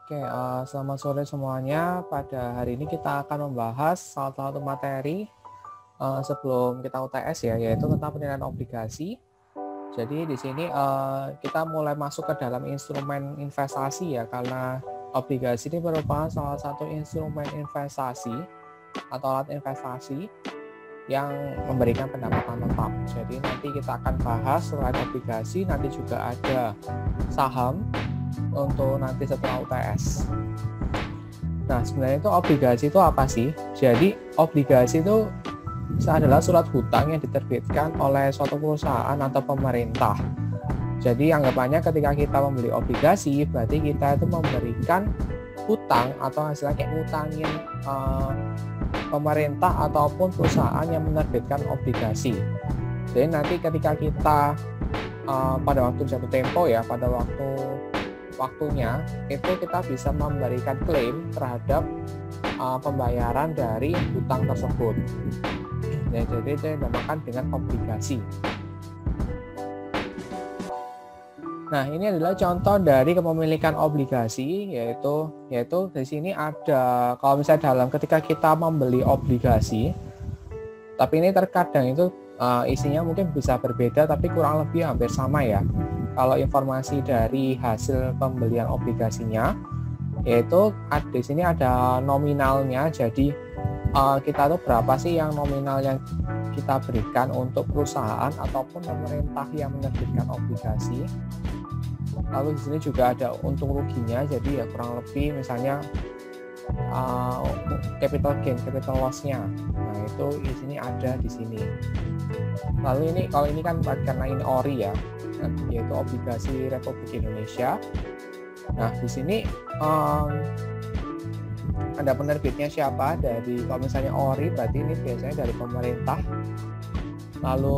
Oke, selamat sore semuanya. Pada hari ini kita akan membahas salah satu materi sebelum kita UTS ya, yaitu tentang penilaian obligasi. Jadi di sini kita mulai masuk ke dalam instrumen investasi ya, karena obligasi ini merupakan salah satu instrumen investasi atau alat investasi yang memberikan pendapatan tetap. Jadi nanti kita akan bahas selain obligasi, nanti juga ada saham untuk nanti setelah UTS. Nah, sebenarnya itu obligasi itu apa sih? Jadi obligasi itu adalah surat hutang yang diterbitkan oleh suatu perusahaan atau pemerintah. Jadi anggapannya ketika kita membeli obligasi, berarti kita itu memberikan hutang atau hasilnya kayak ngutangin pemerintah ataupun perusahaan yang menerbitkan obligasi. Jadi nanti ketika kita pada waktu jatuh tempo ya, pada waktunya itu kita bisa memberikan klaim terhadap pembayaran dari hutang tersebut. Ya, jadi itu yang dinamakan dengan obligasi. Nah, ini adalah contoh dari kepemilikan obligasi, yaitu di sini ada, kalau misalnya ketika kita membeli obligasi, tapi ini terkadang itu isinya mungkin bisa berbeda, tapi kurang lebih hampir sama ya. Kalau informasi dari hasil pembelian obligasinya, yaitu di sini ada nominalnya. Jadi kita tuh berapa sih yang nominal yang kita berikan untuk perusahaan ataupun pemerintah yang menerbitkan obligasi. Lalu di sini juga ada untung ruginya. Jadi ya kurang lebih misalnya capital gain, capital loss-nya. Nah, itu di sini ada di sini. Lalu ini kalau ini kan karena ini ORI ya, yaitu obligasi Republik Indonesia. Nah, di sini ada penerbitnya siapa? Dari kalau misalnya ORI berarti ini biasanya dari pemerintah. Lalu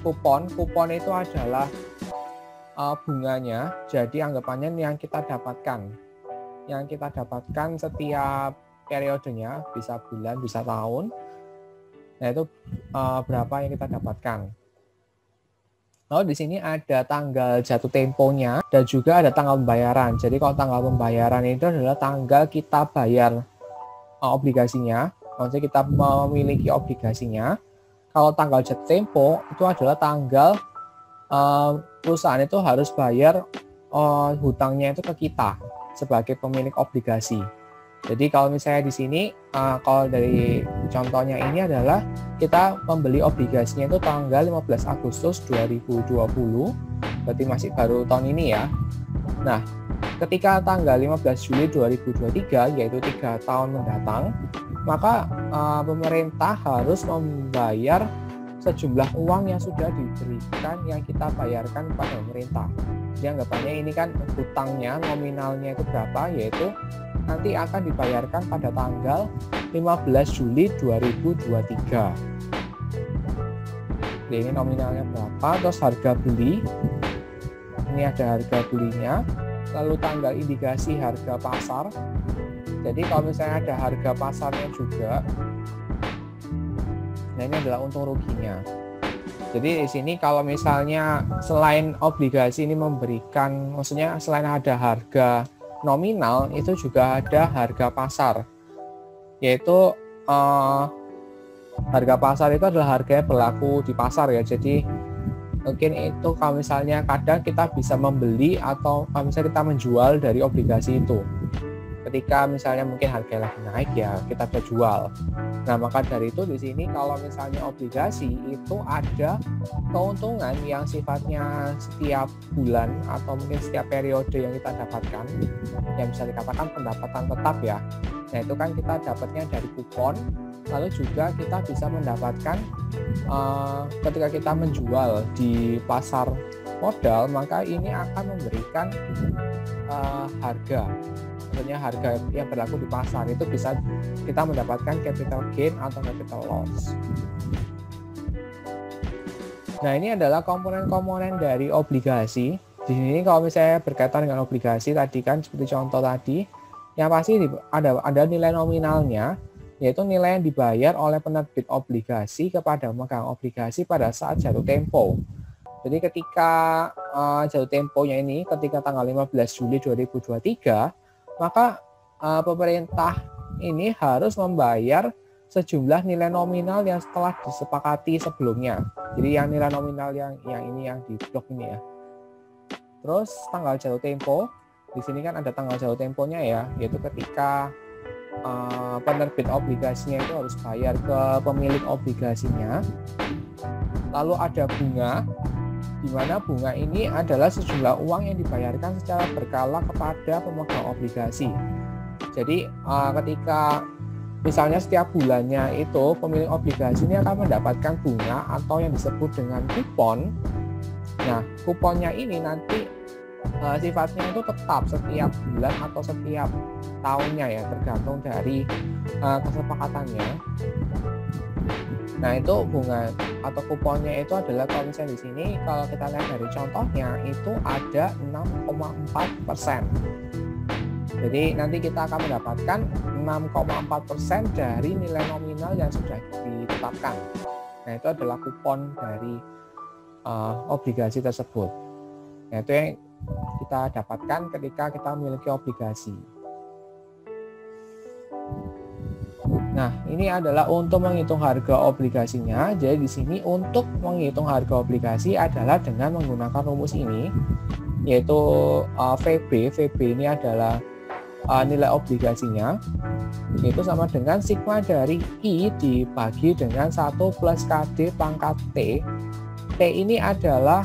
kupon itu adalah bunganya. Jadi anggapannya yang kita dapatkan setiap periodenya, bisa bulan, bisa tahun. Nah, itu berapa yang kita dapatkan. Lalu di sini ada tanggal jatuh temponya dan juga ada tanggal pembayaran. Jadi kalau tanggal pembayaran itu adalah tanggal kita bayar obligasinya, maksudnya kita memiliki obligasinya. Kalau tanggal jatuh tempo itu adalah tanggal perusahaan itu harus bayar hutangnya itu ke kita sebagai pemilik obligasi. Jadi kalau misalnya di sini, kalau dari contohnya ini adalah kita membeli obligasinya itu tanggal 15 Agustus 2020, berarti masih baru tahun ini ya. Nah, ketika tanggal 15 Juli 2023, yaitu 3 tahun mendatang, maka pemerintah harus membayar sejumlah uang yang sudah diberikan, yang kita bayarkan kepada pemerintah. Jadi anggapannya ini kan hutangnya, nominalnya itu berapa, yaitu nanti akan dibayarkan pada tanggal 15 Juli 2023. Jadi ini nominalnya berapa, terus harga beli, ini ada harga belinya, lalu tanggal indikasi harga pasar. Jadi kalau misalnya ada harga pasarnya juga, nah ini adalah untung ruginya. Jadi di sini kalau misalnya selain obligasi ini memberikan, maksudnya selain ada harga nominal, itu juga ada harga pasar, yaitu harga pasar itu adalah harga yang berlaku di pasar ya. Jadi mungkin itu kalau misalnya kadang kita bisa membeli atau kalau misalnya kita menjual dari obligasi itu. Ketika misalnya mungkin harga lagi naik ya kita bisa jual. Nah, maka dari itu di sini kalau misalnya obligasi itu ada keuntungan yang sifatnya setiap bulan atau mungkin setiap periode yang kita dapatkan, yang bisa dikatakan pendapatan tetap ya. Nah, itu kan kita dapatnya dari kupon. Lalu juga kita bisa mendapatkan ketika kita menjual di pasar modal, maka ini akan memberikan harga. Maksudnya harga yang berlaku di pasar itu bisa kita mendapatkan capital gain atau capital loss. Nah, ini adalah komponen-komponen dari obligasi. Di sini kalau misalnya berkaitan dengan obligasi tadi kan seperti contoh tadi, yang pasti ada nilai nominalnya, yaitu nilai yang dibayar oleh penerbit obligasi kepada pemegang obligasi pada saat jatuh tempo. Jadi ketika jatuh temponya ini ketika tanggal 15 Juli 2023, maka pemerintah ini harus membayar sejumlah nilai nominal yang telah disepakati sebelumnya. Jadi yang nilai nominal yang ini yang di blok ini ya. Terus tanggal jatuh tempo, di sini kan ada tanggal jatuh temponya ya, yaitu ketika penerbit obligasinya itu harus bayar ke pemilik obligasinya. Lalu ada bunga, di mana bunga ini adalah sejumlah uang yang dibayarkan secara berkala kepada pemegang obligasi. Jadi ketika misalnya setiap bulannya itu pemilik obligasi ini akan mendapatkan bunga atau yang disebut dengan kupon. Nah, kuponnya ini nanti sifatnya itu tetap setiap bulan atau setiap tahunnya ya, tergantung dari kesepakatannya. Nah, itu bunga atau kuponnya itu adalah kalau misalnya di sini kalau kita lihat dari contohnya itu ada 6,4%. Jadi nanti kita akan mendapatkan 6,4% dari nilai nominal yang sudah ditetapkan. Nah, itu adalah kupon dari obligasi tersebut. Nah, itu yang kita dapatkan ketika kita memiliki obligasi. Nah, ini adalah untuk menghitung harga obligasinya. Jadi di sini untuk menghitung harga obligasi adalah dengan menggunakan rumus ini, yaitu VB. VB ini adalah nilai obligasinya, yaitu sama dengan sigma dari I dibagi dengan 1 plus KD pangkat T. T ini adalah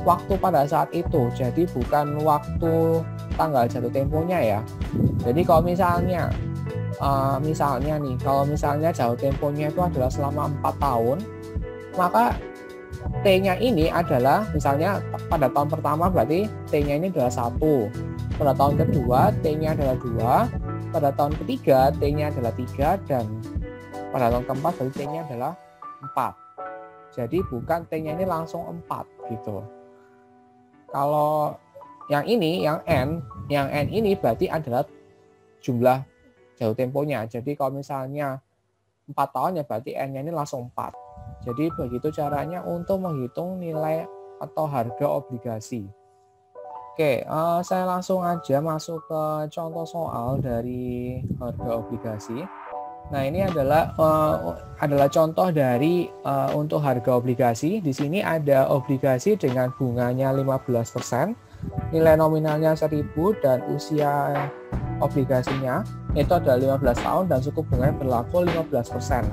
waktu pada saat itu, jadi bukan waktu tanggal jatuh temponya ya. Jadi kalau misalnya kalau misalnya jatuh temponya itu adalah selama 4 tahun, maka T-nya ini adalah misalnya pada tahun pertama berarti T-nya ini adalah 1, pada tahun kedua T-nya adalah 2, pada tahun ketiga T-nya adalah 3, dan pada tahun keempat berarti T-nya adalah 4. Jadi bukan T-nya ini langsung 4 gitu. Kalau yang ini, yang N ini berarti adalah jumlah jatuh temponya. Jadi kalau misalnya 4 tahun ya berarti N-nya ini langsung 4. Jadi begitu caranya untuk menghitung nilai atau harga obligasi. Oke, saya langsung aja masuk ke contoh soal dari harga obligasi. Nah, ini adalah contoh dari untuk harga obligasi. Di sini ada obligasi dengan bunganya 15%, nilai nominalnya 1.000 dan usia obligasinya itu adalah 15 tahun dan suku bunganya berlaku 15%.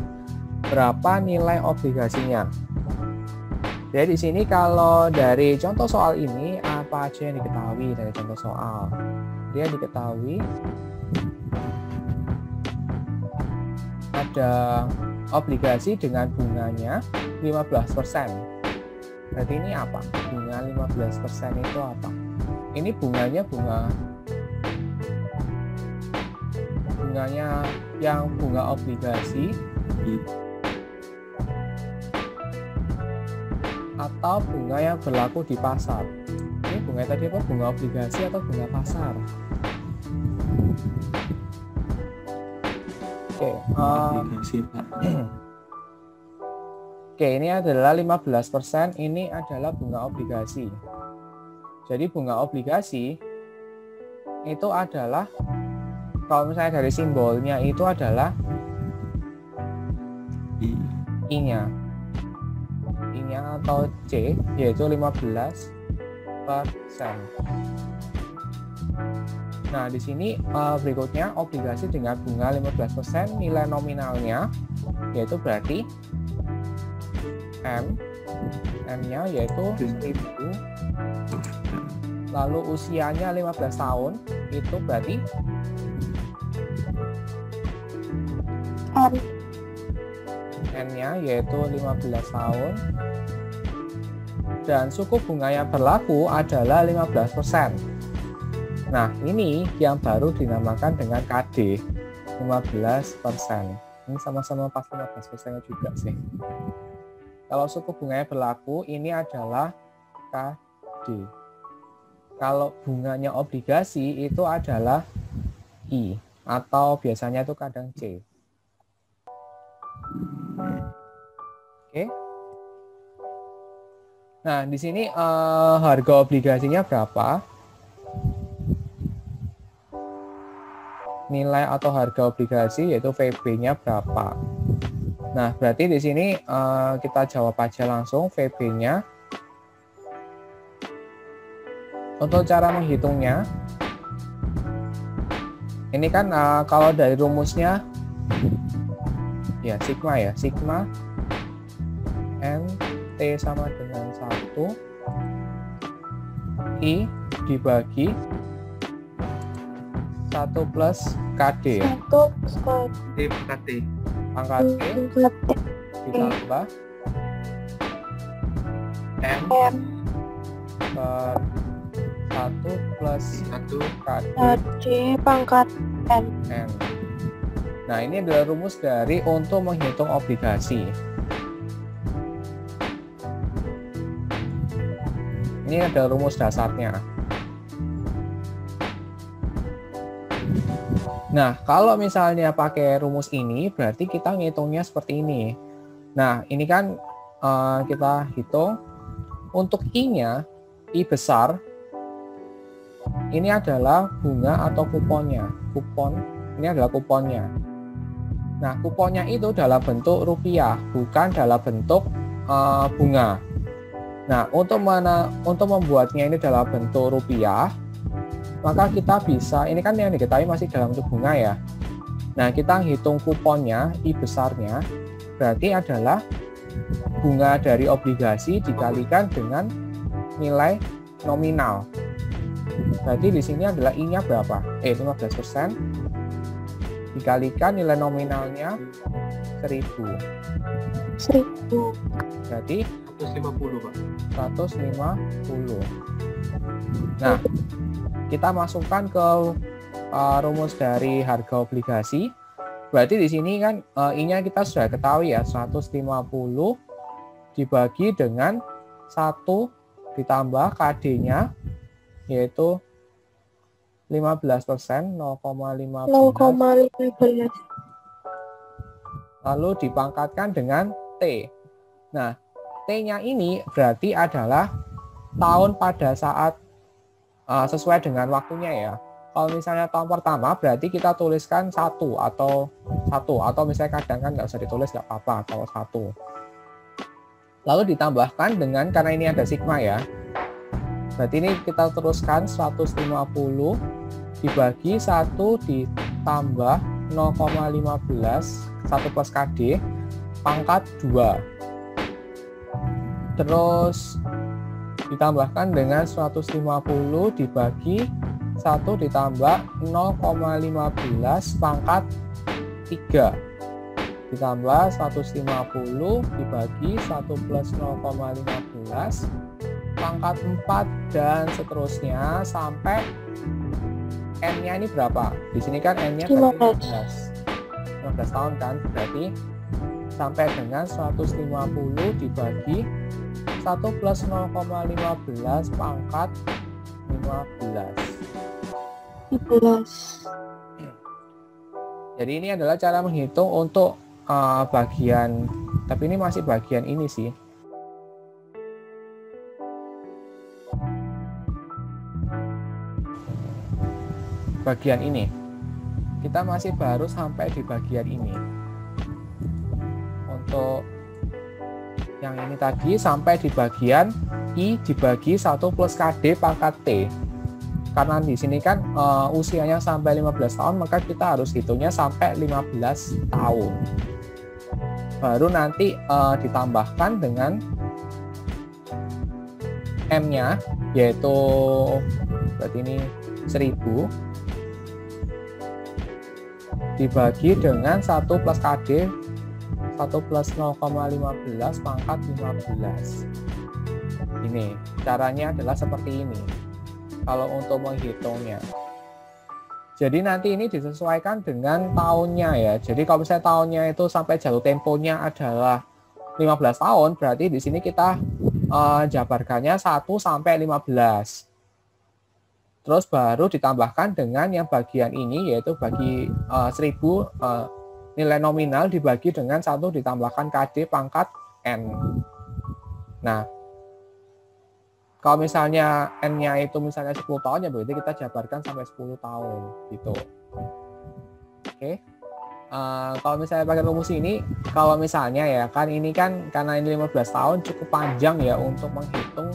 Berapa nilai obligasinya? Jadi di sini kalau dari contoh soal ini apa aja yang diketahui dari contoh soal? Dia diketahui ada obligasi dengan bunganya 15%. Berarti ini apa? Bunga 15% itu apa? Ini bunganya bunganya yang bunga obligasi atau bunga yang berlaku di pasar. Ini bunga tadi apa? Bunga obligasi atau bunga pasar? Oke, ini adalah 15%, ini adalah bunga obligasi. Jadi bunga obligasi itu adalah, kalau misalnya dari simbolnya itu adalah I-nya atau C, yaitu 15%. Nah, di sini berikutnya obligasi dengan bunga 15%, nilai nominalnya yaitu berarti M-nya yaitu 1.000, lalu usianya 15 tahun, itu berarti N-nya yaitu 15 tahun, dan suku bunga yang berlaku adalah 15%. Nah, ini yang baru dinamakan dengan KD 15%. Ini sama-sama pasti 15% juga sih. Kalau suku bunganya berlaku, ini adalah KD. Kalau bunganya obligasi itu adalah I, atau biasanya itu kadang C. Oke. Nah, di sini harga obligasinya berapa? nilai atau harga obligasi, yaitu VB-nya berapa. Nah, berarti di sini kita jawab aja langsung VB-nya. Untuk cara menghitungnya, ini kan kalau dari rumusnya, ya sigma NT sama dengan 1 I dibagi 1 plus KD. 1 plus pangkat T ditambah M per 1 plus KD pangkat N. Nah, ini adalah rumus dari untuk menghitung obligasi. Ini ada rumus dasarnya. Nah, kalau misalnya pakai rumus ini, berarti kita ngitungnya seperti ini. Nah, ini kan kita hitung untuk I-nya, I besar, ini adalah bunga atau kuponnya. Ini adalah kuponnya. Nah, kuponnya itu dalam bentuk rupiah, bukan dalam bentuk bunga. Nah, untuk membuatnya ini dalam bentuk rupiah, maka kita bisa, ini kan yang diketahui masih dalam bentuk bunga ya. Nah, kita hitung kuponnya, I besarnya, berarti adalah bunga dari obligasi dikalikan dengan nilai nominal. Berarti di sini adalah I-nya berapa? 15%. Dikalikan nilai nominalnya 1.000. Berarti 150, Pak. 150. Nah, kita masukkan ke rumus dari harga obligasi. Berarti di sini kan I-nya kita sudah ketahui ya, 150 dibagi dengan 1 ditambah KD-nya, yaitu 15%, 0,15. Lalu dipangkatkan dengan T. Nah, T-nya ini berarti adalah tahun pada saat sesuai dengan waktunya ya. Kalau misalnya tahun pertama berarti kita tuliskan 1 atau misalnya kadang kan nggak usah ditulis, nggak apa-apa kalau 1. Lalu ditambahkan dengan, karena ini ada sigma ya, berarti ini kita teruskan 150 dibagi 1 ditambah 0,15, 1 plus KD, pangkat 2. Terus ditambahkan dengan 150 dibagi 1 ditambah 0,15 pangkat 3. Ditambah 150 dibagi 1 plus 0,15 pangkat 4 dan seterusnya sampai N-nya ini berapa? Di sini kan N-nya 15 tahun kan, berarti sampai dengan 150 dibagi 1 plus 0,15 pangkat 15. Jadi ini adalah cara menghitung untuk bagian, tapi ini masih bagian ini sih. Bagian ini kita masih baru sampai di bagian ini. Untuk yang ini tadi sampai di bagian I dibagi 1 plus KD pangkat T. Karena di sini kan usianya sampai 15 tahun, maka kita harus hitungnya sampai 15 tahun. Baru nanti ditambahkan dengan M-nya, yaitu berarti ini 1000 dibagi dengan 1 plus KD 1 plus 0,15 pangkat 15. Ini caranya adalah seperti ini kalau untuk menghitungnya. Jadi nanti ini disesuaikan dengan tahunnya ya. Jadi kalau misalnya tahunnya itu sampai jatuh temponya adalah 15 tahun, berarti di sini kita jabarkannya 1 sampai 15. Terus baru ditambahkan dengan yang bagian ini, yaitu bagi 1000 nilai nominal dibagi dengan 1 ditambahkan KD pangkat N. Nah, kalau misalnya N-nya itu misalnya 10 tahun, ya berarti kita jabarkan sampai 10 tahun gitu. Oke. Kalau misalnya pakai rumus ini, kalau misalnya ya kan ini kan karena ini 15 tahun cukup panjang ya untuk menghitung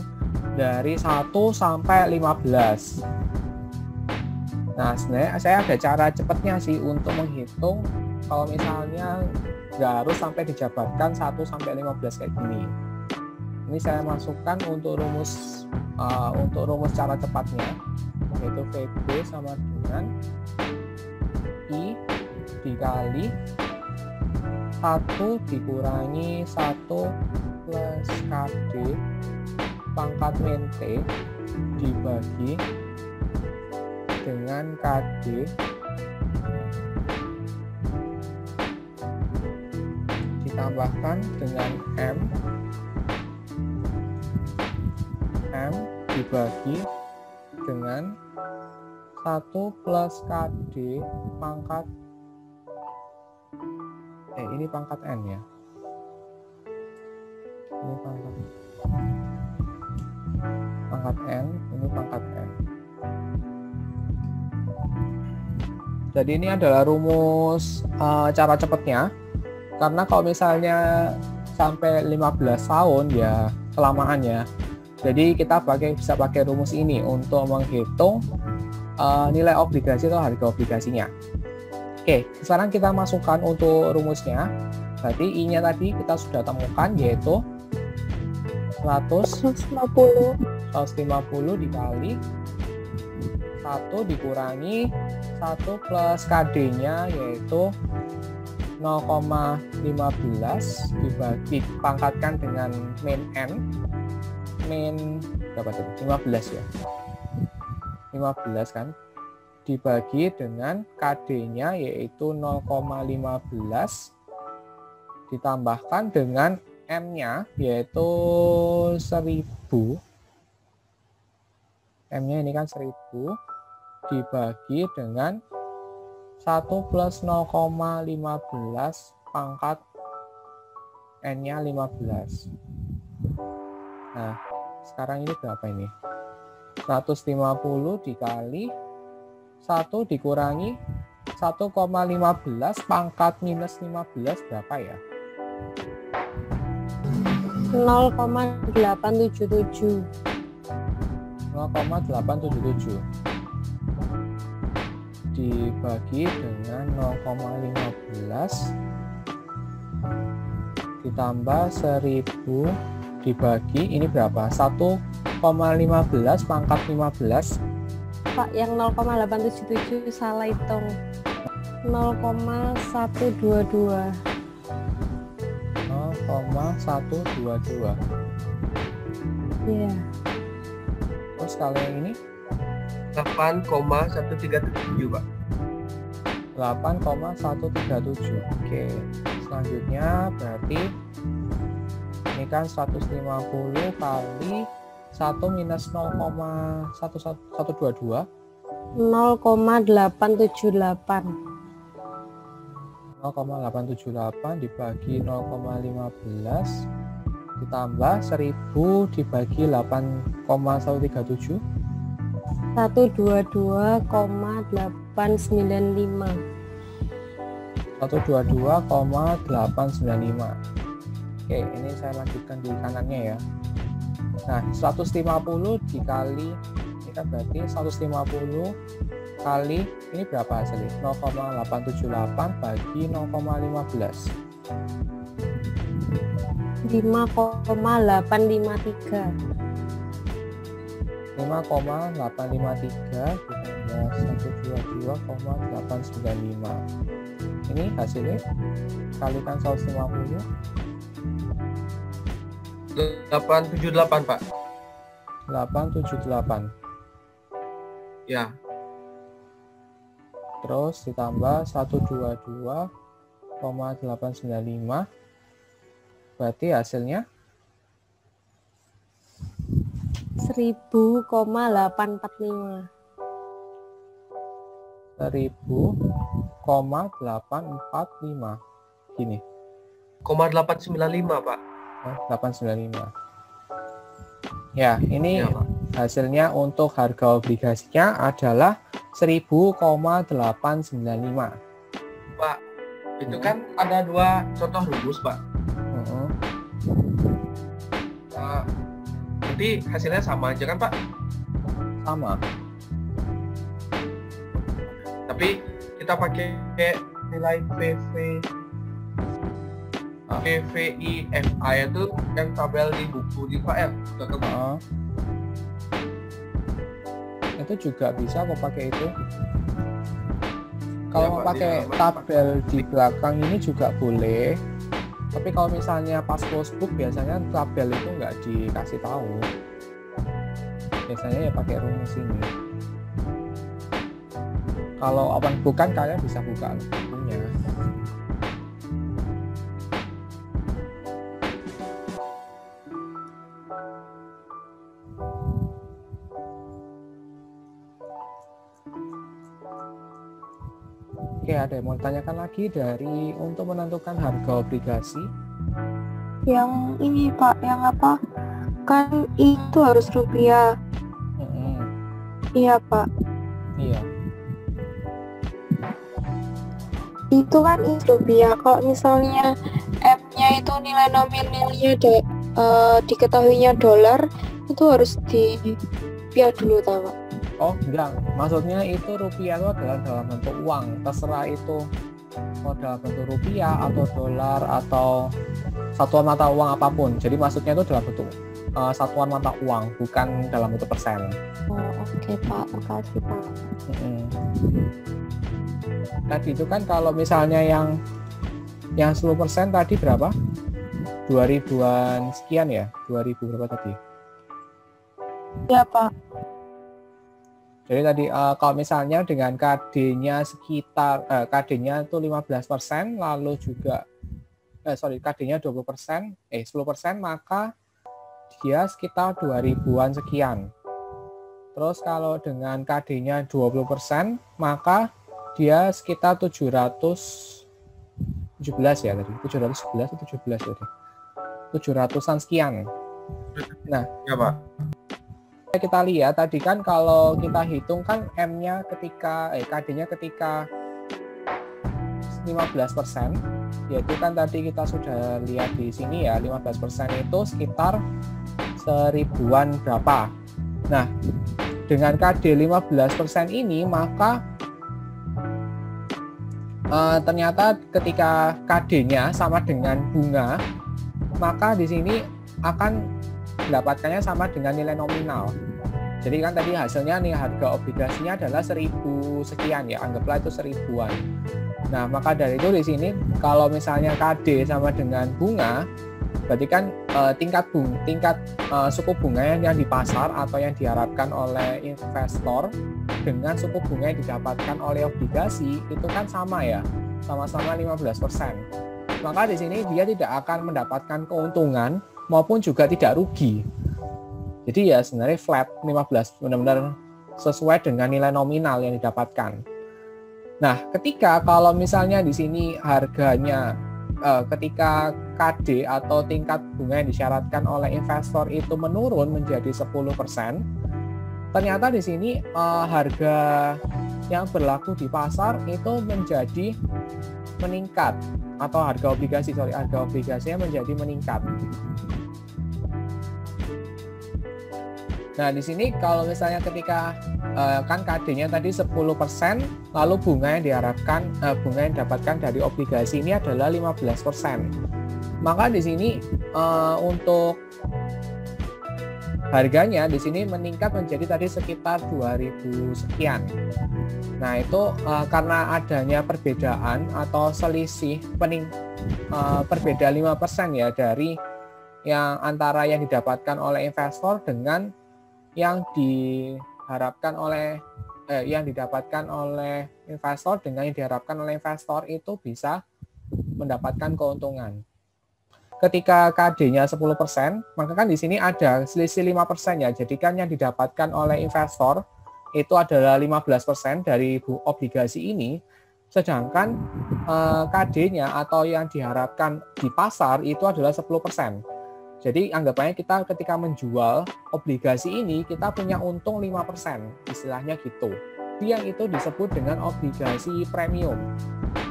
dari 1 sampai 15. Nah, sebenarnya saya ada cara cepatnya sih untuk menghitung kalau misalnya nggak harus sampai dijabarkan 1 sampai 15 kayak gini. Ini saya masukkan untuk rumus cara cepatnya, yaitu VB sama dengan I dikali 1 dikurangi 1 plus KD pangkat min T dibagi dengan KD ditambahkan dengan M dibagi dengan 1 plus KD pangkat ini pangkat N ya. Ini pangkat N, ini pangkat N. Jadi ini adalah rumus cara cepatnya. Karena kalau misalnya sampai 15 tahun ya kelamaan ya. Jadi kita bisa pakai rumus ini untuk menghitung nilai obligasi atau harga obligasinya. Oke, sekarang kita masukkan untuk rumusnya. Berarti I-nya tadi kita sudah temukan yaitu 150 dikali 1 dikurangi 1 plus KD-nya yaitu 0,15 dibagi pangkatkan dengan min N. Min berapa tadi? 15 ya. 15 kan? Dibagi dengan KD-nya yaitu 0,15 ditambahkan dengan M-nya yaitu 1000. M-nya ini kan 1000 dibagi dengan 1 plus 0,15 pangkat N-nya 15. Nah, sekarang ini berapa ini? 150 dikali 1 dikurangi 1,15 pangkat minus 15 berapa ya? 0,877. 0,877 dibagi dengan 0,15 ditambah 1000 dibagi ini berapa? 1,15 pangkat 15. Pak, yang 0,877 salah hitung. 0,122. 0,122. Iya. Terus kalau yang ini 8,137 Pak. 8,137. Oke. Selanjutnya berarti ini kan 150 kali 1 minus 0,1122 0,878. 0,878 dibagi 0,15 ditambah 1000 dibagi 8,137 122,895. 122,895. Oke, ini saya lanjutkan di kanannya ya. Nah, 150 dikali ini kan berarti 150 kali ini berapa hasilnya? 0,878 bagi 0,15. 5,853. 5,853 ditambah 122,895. Ini hasilnya kalikan 150 878 Pak. 878. Ya. Terus ditambah 122,895. Berarti hasilnya 1000,845. 1000,845 gini. 895 Pak. 895. Ya, ini Ya, Pak. hasilnya untuk harga obligasinya adalah 1000,895. Itu kan ada dua contoh rumus, Pak. Berarti hasilnya sama aja kan, Pak? Sama. Tapi kita pakai nilai PVIFA itu yang tabel di buku di Pak ya? Itu juga bisa kok pakai itu. Kalau Ya, mau Pak, pakai di tabel di belakang ini juga boleh. Tapi kalau misalnya pas closebook biasanya tabel itu nggak dikasih tahu. Biasanya ya pakai rumus ini. Kalau open book kan kalian bisa buka bukunya. Oke, ada yang mau ditanyakan lagi dari untuk menentukan harga obligasi? Yang ini Pak, yang apa? Kan itu harus rupiah. Iya Pak. Iya. Itu kan rupiah. Kalau misalnya M-nya itu nilai nominalnya diketahuinya dolar, itu harus di rupiah dulu tahu Pak. Oh enggak, maksudnya itu rupiah itu adalah dalam bentuk uang, terserah itu mau dalam bentuk rupiah atau dolar atau satuan mata uang apapun. Jadi maksudnya itu dalam bentuk satuan mata uang, bukan dalam bentuk persen. Oh, oke Pak, makasih Pak. Tadi itu kan kalau misalnya yang 10% tadi berapa? 2000-an sekian ya? 2000 berapa tadi? Iya Pak. Jadi tadi kalau misalnya dengan KD-nya sekitar KD-nya itu 15%, lalu juga KD-nya 20%, 10%, maka dia sekitar 2000-an sekian. Terus kalau dengan KD-nya 20%, maka dia sekitar 717 ya tadi. 711 atau 17 tadi. 700-an sekian. Nah, ya Pak. Kita lihat tadi kan kalau kita hitung kan M-nya ketika KD-nya ketika 15%, yaitu kan tadi kita sudah lihat di sini ya, 15% itu sekitar 1000-an berapa. Nah, dengan KD 15% ini maka ternyata ketika KD-nya sama dengan bunga, maka di sini akan mendapatkannya sama dengan nilai nominal. Jadi kan tadi hasilnya nih harga obligasinya adalah 1000 sekian ya, anggaplah itu 1000-an. Nah, maka dari itu di sini kalau misalnya KD sama dengan bunga, berarti kan tingkat suku bunga yang di pasar atau yang diharapkan oleh investor dengan suku bunga yang didapatkan oleh obligasi itu kan sama ya, sama-sama 15%. Maka di sini dia tidak akan mendapatkan keuntungan maupun juga tidak rugi. Jadi ya sebenarnya flat 15, benar-benar sesuai dengan nilai nominal yang didapatkan. Nah, ketika kalau misalnya di sini harganya ketika KD atau tingkat bunga yang disyaratkan oleh investor itu menurun menjadi 10%, ternyata di sini harga yang berlaku di pasar itu menjadi meningkat, atau harga obligasinya menjadi meningkat. Nah, di sini kalau misalnya ketika kan KD-nya tadi 10%, lalu bunga yang didapatkan dari obligasi ini adalah 15%. Maka di sini untuk harganya di sini meningkat menjadi tadi sekitar 2000 sekian. Nah, itu karena adanya perbedaan atau selisih perbedaan 5% ya dari yang antara yang didapatkan oleh investor dengan yang didapatkan oleh investor dengan yang diharapkan oleh investor itu bisa mendapatkan keuntungan. Ketika KD-nya 10%, maka kan di sini ada selisih 5% ya. Jadi kan yang didapatkan oleh investor itu adalah 15% dari obligasi ini, sedangkan KD-nya atau yang diharapkan di pasar itu adalah 10%. Jadi anggapannya kita ketika menjual obligasi ini kita punya untung 5%, istilahnya gitu. Yang itu disebut dengan obligasi premium.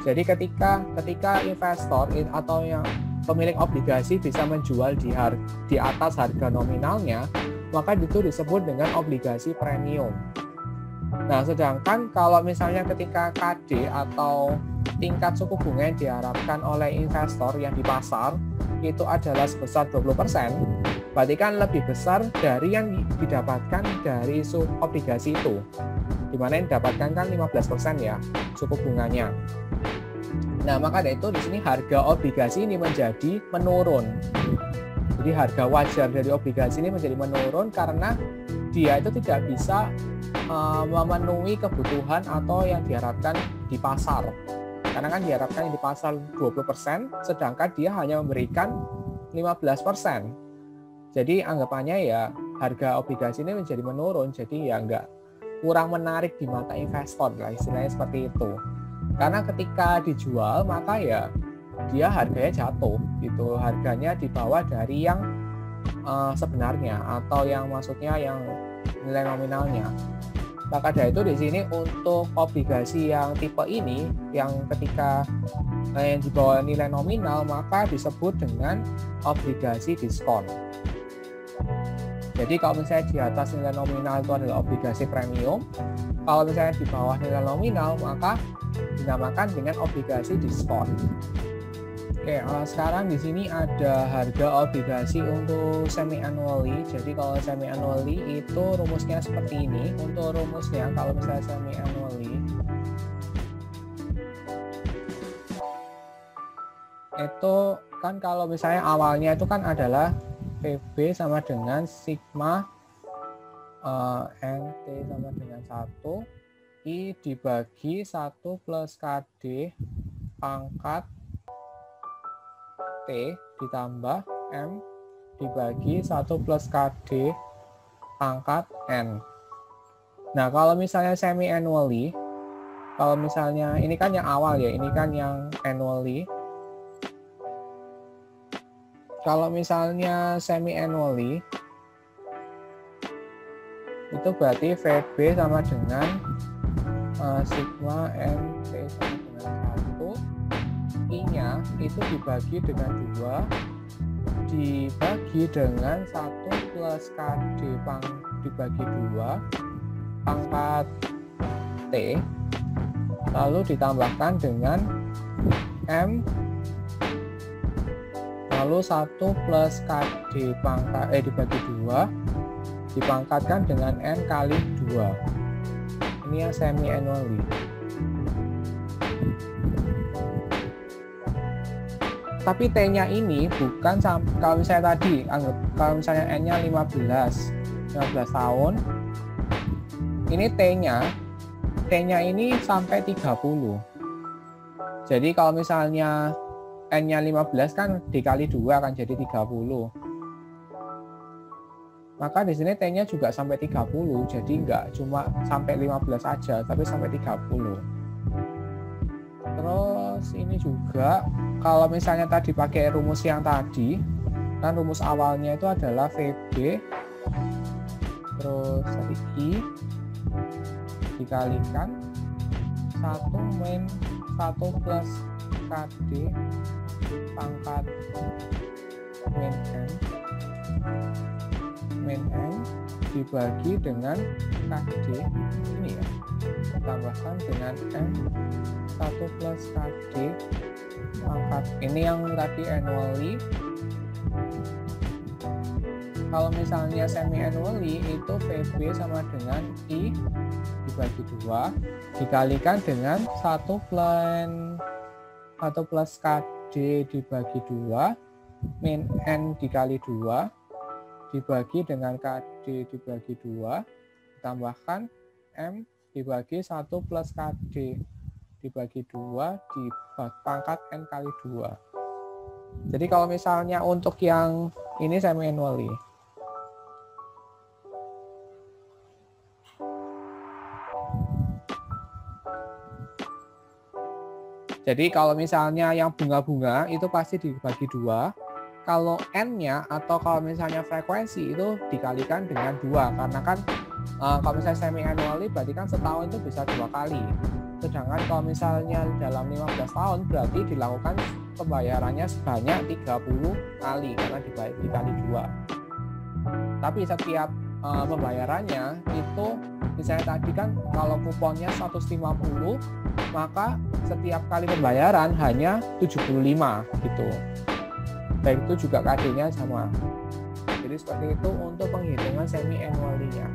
Jadi ketika investor atau yang pemilik obligasi bisa menjual di atas harga nominalnya, maka itu disebut dengan obligasi premium. Nah, sedangkan kalau misalnya ketika KD atau tingkat suku bunga yang diharapkan oleh investor yang di pasar itu adalah sebesar 20%, berarti kan lebih besar dari yang didapatkan dari obligasi itu. Dimana yang didapatkan kan 15% ya suku bunganya. Nah, maka dari itu di sini harga obligasi ini menjadi menurun. Jadi harga wajar dari obligasi ini menjadi menurun karena dia itu tidak bisa memenuhi kebutuhan atau yang diharapkan di pasar. Karena kan diharapkan di pasar 20%, sedangkan dia hanya memberikan 15%. Jadi anggapannya ya harga obligasi ini menjadi menurun, jadi ya nggak kurang menarik di mata investor lah, istilahnya seperti itu. Karena ketika dijual maka ya dia harganya jatuh gitu, harganya di bawah dari yang sebenarnya atau yang maksudnya yang nilai nominalnya. Maka dari itu di sini untuk obligasi yang tipe ini yang ketika yang di bawah nilai nominal maka disebut dengan obligasi diskon. Jadi kalau misalnya di atas nilai nominal itu adalah obligasi premium, kalau misalnya di bawah nilai nominal maka dinamakan dengan obligasi diskon. Oke, sekarang di sini ada harga obligasi untuk semi annually. Jadi kalau semi annually itu rumusnya seperti ini. Untuk rumusnya kalau misalnya semi annually itu kan kalau misalnya awalnya itu kan adalah PB sama dengan sigma NT sama dengan 1 I dibagi 1 plus KD pangkat T ditambah M dibagi 1 plus KD pangkat N. Nah, kalau misalnya semi annually, kalau misalnya ini kan yang awal ya, ini kan yang annually. Kalau misalnya semi annually itu berarti VB sama dengan sigma NT sama dengan 1, I-nya itu dibagi dengan 2 dibagi dengan 1 plus KD dibagi 2 pangkat T lalu ditambahkan dengan M lalu 1 plus KD pangkat dibagi 2 dipangkatkan dengan N kali 2. Ini yang semi annually. Tapi T-nya ini bukan kalau misalnya tadi anggap kalau misalnya N-nya 15 tahun, ini T-nya ini sampai 30. Jadi kalau misalnya N-nya 15 kan dikali 2 akan jadi 30. Maka di sini T-nya juga sampai 30. Jadi nggak cuma sampai 15 aja, tapi sampai 30. Terus ini juga kalau misalnya tadi pakai rumus yang tadi, kan rumus awalnya itu adalah VB terus I dikalikan 1 min 1 plus KD pangkat min N dibagi dengan KD ini ya, tambahkan dengan M 1 plus KD pangkat ini yang tadi annually. Kalau misalnya semi annually itu VB sama dengan I dibagi 2 dikalikan dengan 1 plus KD dibagi 2 min N dikali 2 dibagi dengan KD dibagi 2 ditambahkan M dibagi 1 plus KD dibagi 2 dipangkat N kali 2. Jadi kalau misalnya untuk yang ini semi annually. Jadi kalau misalnya yang bunga-bunga itu pasti dibagi 2. Kalau N-nya atau kalau misalnya frekuensi itu dikalikan dengan 2. Karena kan kalau misalnya semi annually berarti kan setahun itu bisa 2 kali. Sedangkan kalau misalnya dalam 15 tahun berarti dilakukan pembayarannya sebanyak 30 kali karena dikali 2. Tapi setiap pembayarannya itu misalnya tadi kan kalau kuponnya 150, maka setiap kali pembayaran hanya 75 gitu. Baik itu juga KD-nya sama. Jadi seperti itu untuk penghitungan semi annually-nya.